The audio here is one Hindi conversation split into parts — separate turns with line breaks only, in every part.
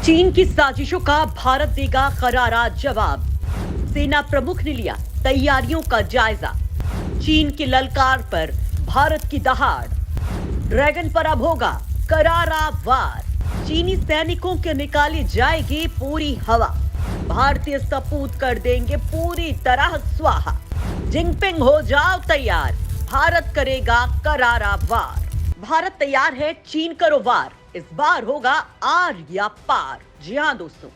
चीन की साजिशों का भारत देगा करारा जवाब। सेना प्रमुख ने लिया तैयारियों का जायजा। चीन की ललकार पर भारत की दहाड़। ड्रैगन पर अब होगा करारा वार। चीनी सैनिकों के निकाली जाएगी पूरी हवा। भारतीय सपूत कर देंगे पूरी तरह स्वाहा। जिनपिंग हो जाओ तैयार, भारत करेगा करारा वार। भारत तैयार है, चीन करो वार। इस बार होगा आर या पार। जी हाँ दोस्तों,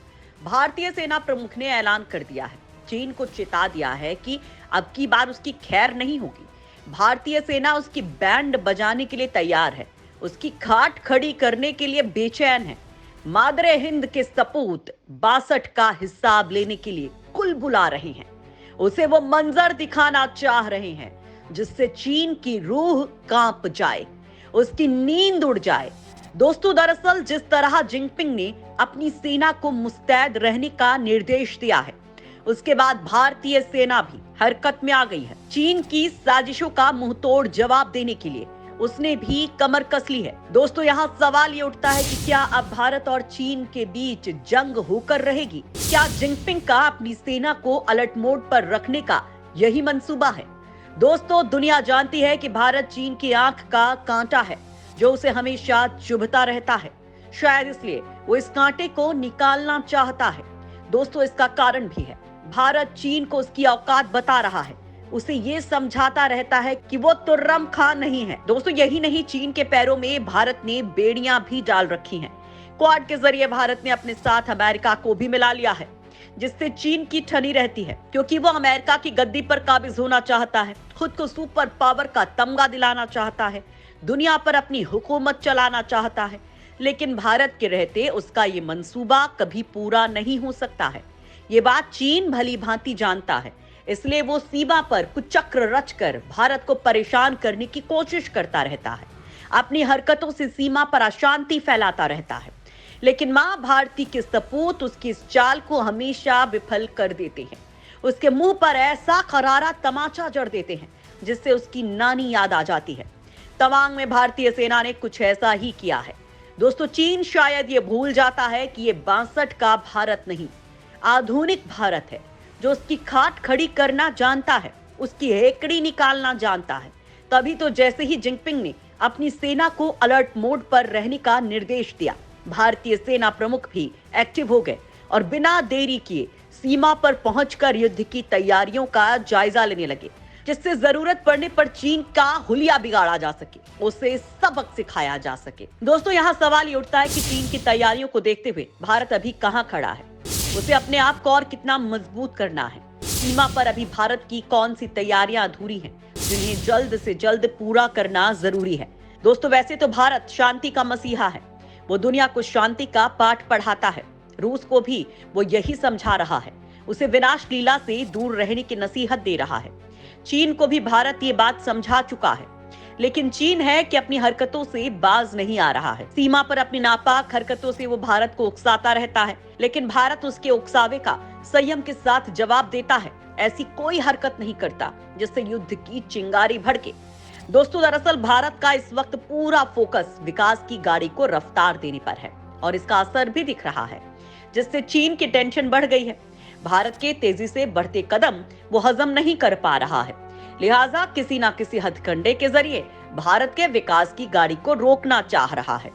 भारतीय सेना प्रमुख ने ऐलान कर दिया है, चीन को चेता दिया है कि अब की बार उसकी खैर नहीं होगी। भारतीय सेना उसकी बैंड बजाने के लिए तैयार है, उसकी खाट खड़ी करने के लिए बेचैन है। मादरे हिंद के सपूत 62 का हिसाब लेने के लिए कुल बुला रहे हैं। उसे वो मंजर दिखाना चाह रहे हैं जिससे चीन की रूह कांप जाए, उसकी नींद उड़ जाए। दोस्तों, दरअसल जिस तरह जिनपिंग ने अपनी सेना को मुस्तैद रहने का निर्देश दिया है, उसके बाद भारतीय सेना भी हरकत में आ गई है। चीन की साजिशों का मुंहतोड़ जवाब देने के लिए उसने भी कमर कस ली है। दोस्तों, यहाँ सवाल ये उठता है कि क्या अब भारत और चीन के बीच जंग होकर रहेगी? क्या जिनपिंग का अपनी सेना को अलर्ट मोड पर रखने का यही मंसूबा है? दोस्तों, दुनिया जानती है कि भारत चीन की आंख का कांटा है, जो उसे हमेशा चुभता रहता है। शायद इसलिए वो इस कांटे को निकालना चाहता है। दोस्तों, इसका कारण भी है। भारत चीन को उसकी औकात बता रहा है, उसे ये समझाता रहता है कि वो तुर्रम खां नहीं है। दोस्तों, यही नहीं, चीन के पैरों में भारत ने बेड़ियां भी डाल रखी हैं। क्वाड के जरिए भारत ने अपने साथ अमेरिका को भी मिला लिया है, जिससे चीन की ठनी रहती है, क्योंकि वो अमेरिका की गद्दी पर काबिज होना चाहता है, खुद को सुपर पावर का तमगा दिलाना चाहता है, दुनिया पर अपनी हुकूमत चलाना चाहता है। लेकिन भारत के रहते उसका ये मंसूबा कभी पूरा नहीं हो सकता है। ये बात चीन भली भांति जानता है, इसलिए वो सीमा पर कुछ चक्र रचकर भारत को परेशान करने की कोशिश करता रहता है। अपनी हरकतों से सीमा पर अशांति फैलाता रहता है। लेकिन मां भारती के सपूत उसकी इस चाल को हमेशा विफल कर देते हैं। उसके मुंह पर ऐसा करारा तमाचा जड़ देते हैं जिससे उसकी नानी याद आ जाती है। तवांग में भारतीय सेना ने कुछ ऐसा ही किया है। दोस्तों, चीन शायद ये भूल जाता है कि ये 62 का भारत नहीं, आधुनिक भारत है, जो उसकी खाट खड़ी करना जानता है, उसकी हेकड़ी निकालना जानता है। तभी तो जैसे ही जिनपिंग ने अपनी सेना को अलर्ट मोड पर रहने का निर्देश दिया, भारतीय सेना प्रमुख भी एक्टिव हो गए और बिना देरी किए सीमा पर पहुंचकर युद्ध की तैयारियों का जायजा लेने लगे, जिससे जरूरत पड़ने पर चीन का हुलिया बिगाड़ा जा सके, उसे सबक सिखाया जा सके। दोस्तों, यहाँ सवाल ये उठता है कि चीन की तैयारियों को देखते हुए भारत अभी कहाँ खड़ा है, उसे अपने आप को और कितना मजबूत करना है। सीमा पर अभी भारत की कौन सी तैयारियां अधूरी हैं, जिन्हें जल्द से जल्द पूरा करना जरूरी है। दोस्तों, वैसे तो भारत शांति का मसीहा है, वो दुनिया को शांति का पाठ पढ़ाता है। रूस को भी वो यही समझा रहा है, उसे विनाश लीला से दूर रहने की नसीहत दे रहा है। चीन को भी भारत ये बात समझा चुका है, लेकिन चीन है कि अपनी हरकतों से बाज नहीं आ रहा है। सीमा पर अपनी नापाक हरकतों से वो भारत को उकसाता रहता है, लेकिन भारत उसके उकसावे का संयम के साथ जवाब देता है। ऐसी कोई हरकत नहीं करता जिससे युद्ध की चिंगारी भड़के। दोस्तों, दरअसल भारत का इस वक्त पूरा फोकस विकास की गाड़ी को रफ्तार देने पर है और इसका असर भी दिख रहा है, जिससे चीन की टेंशन बढ़ गई है। भारत के तेजी से बढ़ते कदम वो हजम नहीं कर पा रहा है, लिहाजा किसी ना किसी हथकंडे के जरिए भारत के विकास की गाड़ी को रोकना चाह रहा है,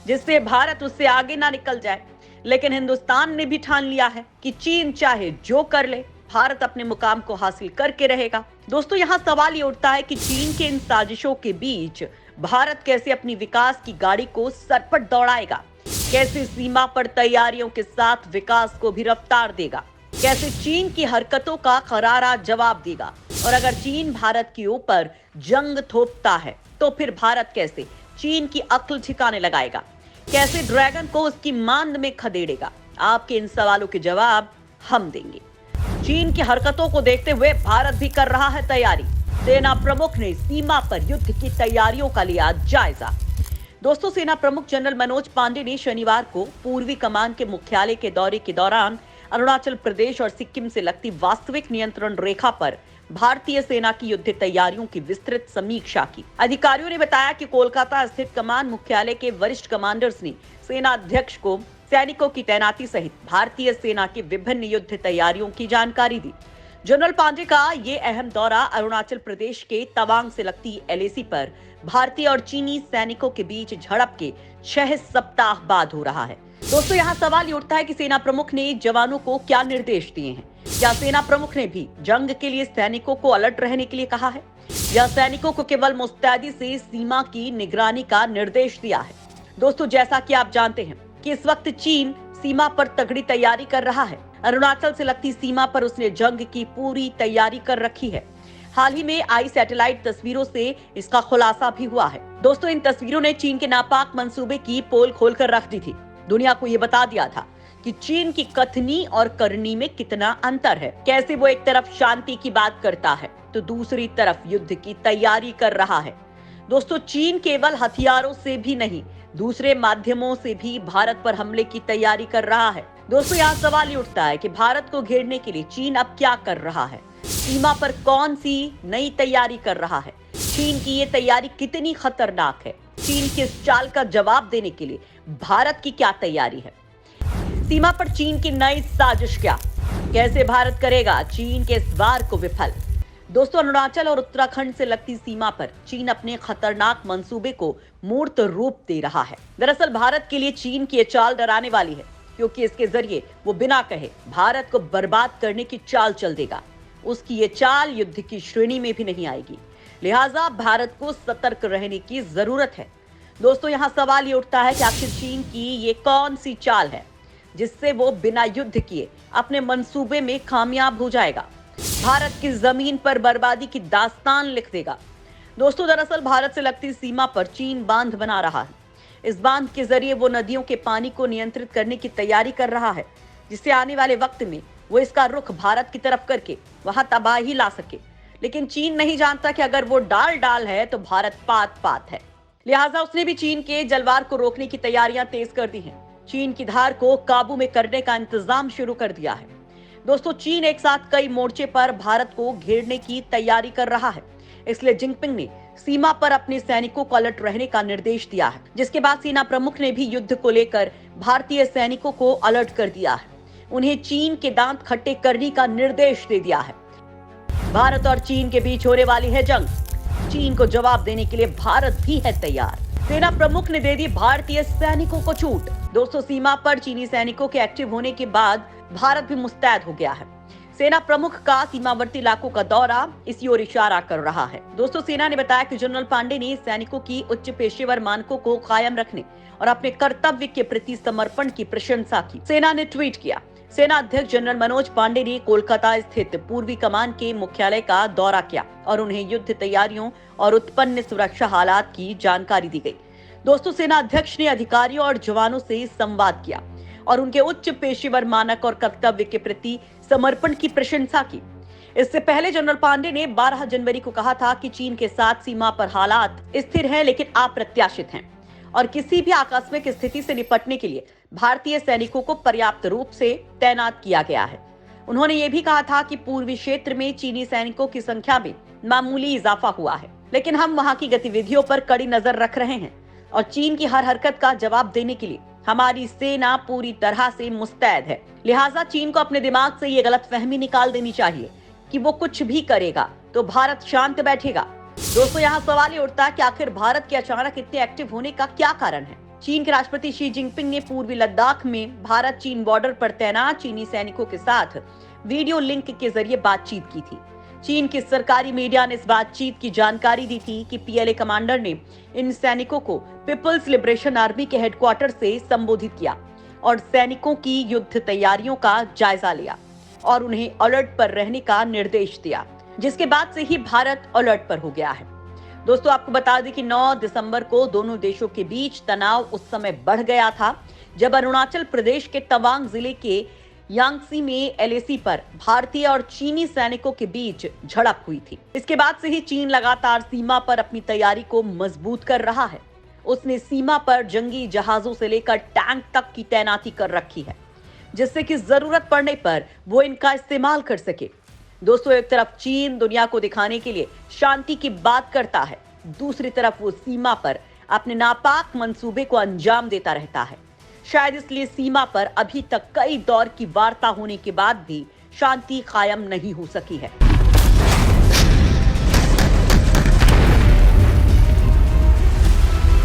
जिससे भारत उससे आगे ना निकल जाए। लेकिन हिंदुस्तान ने भी ठान लिया है कि चीन चाहे जो कर ले, भारत अपने मुकाम को हासिल करके रहेगा। दोस्तों, यहाँ सवाल ये उठता है कि चीन के इन साजिशों के बीच भारत कैसे अपनी विकास की गाड़ी को सरपट दौड़ाएगा, कैसे सीमा पर तैयारियों के साथ विकास को भी रफ्तार देगा, कैसे चीन की हरकतों का करारा जवाब देगा। और अगर चीन भारत के ऊपर जंग थोपता है तो फिर भारत कैसे चीन की अक्ल ठिकाने लगाएगा, कैसे ड्रैगन को उसकी मांद में खदेड़ेगा। आपके इन सवालों के जवाब हम देंगे। चीन की हरकतों को देखते हुए भारत भी कर रहा है तैयारी। सेना प्रमुख ने सीमा पर युद्ध की तैयारियों का लिया जायजा। दोस्तों, सेना प्रमुख जनरल मनोज पांडे ने शनिवार को पूर्वी कमान के मुख्यालय के दौरे के दौरान अरुणाचल प्रदेश और सिक्किम से लगती वास्तविक नियंत्रण रेखा पर भारतीय सेना की युद्ध तैयारियों की विस्तृत समीक्षा की। अधिकारियों ने बताया कि कोलकाता स्थित कमान मुख्यालय के वरिष्ठ कमांडर्स ने सेना अध्यक्ष को सैनिकों की तैनाती सहित भारतीय सेना की विभिन्न युद्ध तैयारियों की जानकारी दी। जनरल पांडे का ये अहम दौरा अरुणाचल प्रदेश के तवांग से लगती एलएसी पर भारतीय और चीनी सैनिकों के बीच झड़प के 6 सप्ताह बाद हो रहा है। दोस्तों, यहाँ सवाल ये उठता है कि सेना प्रमुख ने जवानों को क्या निर्देश दिए हैं। क्या सेना प्रमुख ने भी जंग के लिए सैनिकों को अलर्ट रहने के लिए कहा है, या सैनिकों को केवल मुस्तैदी से सीमा की निगरानी का निर्देश दिया है। दोस्तों, जैसा कि आप जानते हैं कि इस वक्त चीन सीमा पर तगड़ी तैयारी कर रहा है। अरुणाचल से लगती सीमा पर उसने जंग की पूरी तैयारी कर रखी है। हाल ही में आई सैटेलाइट तस्वीरों से इसका खुलासा भी हुआ है। दोस्तों, इन तस्वीरों ने चीन के नापाक मंसूबे की पोल खोलकर रख दी थी। दुनिया को ये बता दिया था कि चीन की कथनी और करनी में कितना अंतर है। कैसे वो एक तरफ शांति की बात करता है तो दूसरी तरफ युद्ध की तैयारी कर रहा है। दोस्तों, चीन केवल हथियारों से भी नहीं, दूसरे माध्यमों से भी भारत पर हमले की तैयारी कर रहा है। दोस्तों, यहाँ सवाल ये उठता है कि भारत को घेरने के लिए चीन अब क्या कर रहा है। सीमा पर कौन सी नई तैयारी कर रहा है। चीन की ये तैयारी कितनी खतरनाक है। चीन की इस चाल का जवाब देने के लिए भारत की क्या तैयारी है। सीमा पर चीन की नई साजिश क्या, कैसे भारत करेगा चीन के इस वार को विफल। दोस्तों, अरुणाचल और उत्तराखंड से लगती सीमा पर चीन अपने खतरनाक मंसूबे को मूर्त रूप दे रहा है। दरअसल भारत के लिए चीन की ये चाल डराने वाली है, क्योंकि इसके जरिए वो बिना कहे भारत को बर्बाद करने की चाल चल देगा। उसकी ये चाल युद्ध की श्रेणी में भी नहीं आएगी, लिहाजा भारत को सतर्क रहने की जरूरत है। दोस्तों, यहाँ सवाल ये उठता है कि आखिर चीन की ये कौन सी चाल है जिससे वो बिना युद्ध किए अपने मंसूबे में कामयाब हो जाएगा, भारत की जमीन पर बर्बादी की दास्तान लिख देगा। दोस्तों, दरअसल भारत से लगती सीमा पर चीन बांध बना रहा है। इस बांध के जरिए वो नदियों के पानी को नियंत्रित करने की तैयारी कर रहा है, जिससे आने वाले वक्त में वो इसका रुख भारत की तरफ करके वहां तबाही ला सके। लेकिन चीन नहीं जानता कि अगर वो डाल है तो भारत पात पात है। लिहाजा उसने भी चीन के जलवार को रोकने की तैयारियां तेज कर दी हैं। चीन की धार को काबू में करने का इंतजाम शुरू कर दिया है। दोस्तों, चीन एक साथ कई मोर्चे पर भारत को घेरने की तैयारी कर रहा है। इसलिए जिनपिंग ने सीमा पर अपने सैनिकों को अलर्ट रहने का निर्देश दिया है, जिसके बाद सेना प्रमुख ने भी युद्ध को लेकर भारतीय सैनिकों को अलर्ट कर दिया है। उन्हें चीन के दांत खट्टे करने का निर्देश दे दिया है। भारत और चीन के बीच होने वाली है जंग। चीन को जवाब देने के लिए भारत भी है तैयार। सेना प्रमुख ने दे दी भारतीय सैनिकों को छूट। दोस्तों, सीमा पर चीनी सैनिकों के एक्टिव होने के बाद भारत भी मुस्तैद हो गया है। सेना प्रमुख का सीमावर्ती इलाकों का दौरा इसी ओर इशारा कर रहा है। दोस्तों, सेना ने बताया कि जनरल पांडे ने सैनिकों की उच्च पेशेवर मानकों को कायम रखने और अपने कर्तव्य के प्रति समर्पण की प्रशंसा की। सेना ने ट्वीट किया। सेना अध्यक्ष जनरल मनोज पांडे ने कोलकाता स्थित पूर्वी कमान के मुख्यालय का दौरा किया और उन्हें युद्ध तैयारियों और उत्पन्न सुरक्षा हालात की जानकारी दी गई। दोस्तों, सेना अध्यक्ष ने अधिकारियों और जवानों से संवाद किया और उनके उच्च पेशेवर मानक और कर्तव्य के प्रति समर्पण की प्रशंसा की। इससे पहले जनरल पांडे ने 12 जनवरी को कहा था कि चीन के साथ सीमा पर हालात स्थिर हैं लेकिन अप्रत्याशित हैं और किसी भी आकस्मिक स्थिति से निपटने के लिए भारतीय सैनिकों को पर्याप्त रूप से तैनात किया गया है। उन्होंने ये भी कहा था कि पूर्वी क्षेत्र में चीनी सैनिकों की संख्या में मामूली इजाफा हुआ है, लेकिन हम वहां की गतिविधियों पर कड़ी नजर रख रहे हैं और चीन की हर हरकत का जवाब देने के लिए हमारी सेना पूरी तरह से मुस्तैद है। लिहाजा चीन को अपने दिमाग से ये गलतफहमी निकाल देनी चाहिए कि वो कुछ भी करेगा तो भारत शांत बैठेगा। दोस्तों, यहाँ सवाल ये उठता है कि आखिर भारत के अचानक इतने एक्टिव होने का क्या कारण है। चीन के राष्ट्रपति शी जिनपिंग ने पूर्वी लद्दाख में भारत चीन बॉर्डर पर तैनात चीनी सैनिकों के साथ वीडियो लिंक के जरिए बातचीत की थी। चीन की सरकारी मीडिया ने इस बातचीत की जानकारी दी थी कि पीएलए कमांडर ने इन सैनिकों को पीपल्स लिबरेशन आर्मी के हेडक्वार्टर से संबोधित किया और सैनिकों की युद्ध तैयारियों का जायजा लिया और उन्हें अलर्ट पर रहने का निर्देश दिया, जिसके बाद से ही भारत अलर्ट पर हो गया है। दोस्तों, आपको बता दें कि 9 दिसंबर को दोनों देशों के बीच तनाव उस समय बढ़ गया था जब अरुणाचल प्रदेश के तवांग जिले के यांगसी में एलएसी पर भारतीय और चीनी सैनिकों के बीच झड़प हुई थी। इसके बाद से ही चीन लगातार सीमा पर अपनी तैयारी को मजबूत कर रहा है। उसने सीमा पर जंगी जहाजों से लेकर टैंक तक की तैनाती कर रखी है, जिससे कि जरूरत पड़ने पर वो इनका इस्तेमाल कर सके। दोस्तों, एक तरफ चीन दुनिया को दिखाने के लिए शांति की बात करता है, दूसरी तरफ वो सीमा पर अपने नापाक मंसूबे को अंजाम देता रहता है। शायद इसलिए सीमा पर अभी तक कई दौर की वार्ता होने के बाद भी शांति कायम नहीं हो सकी है।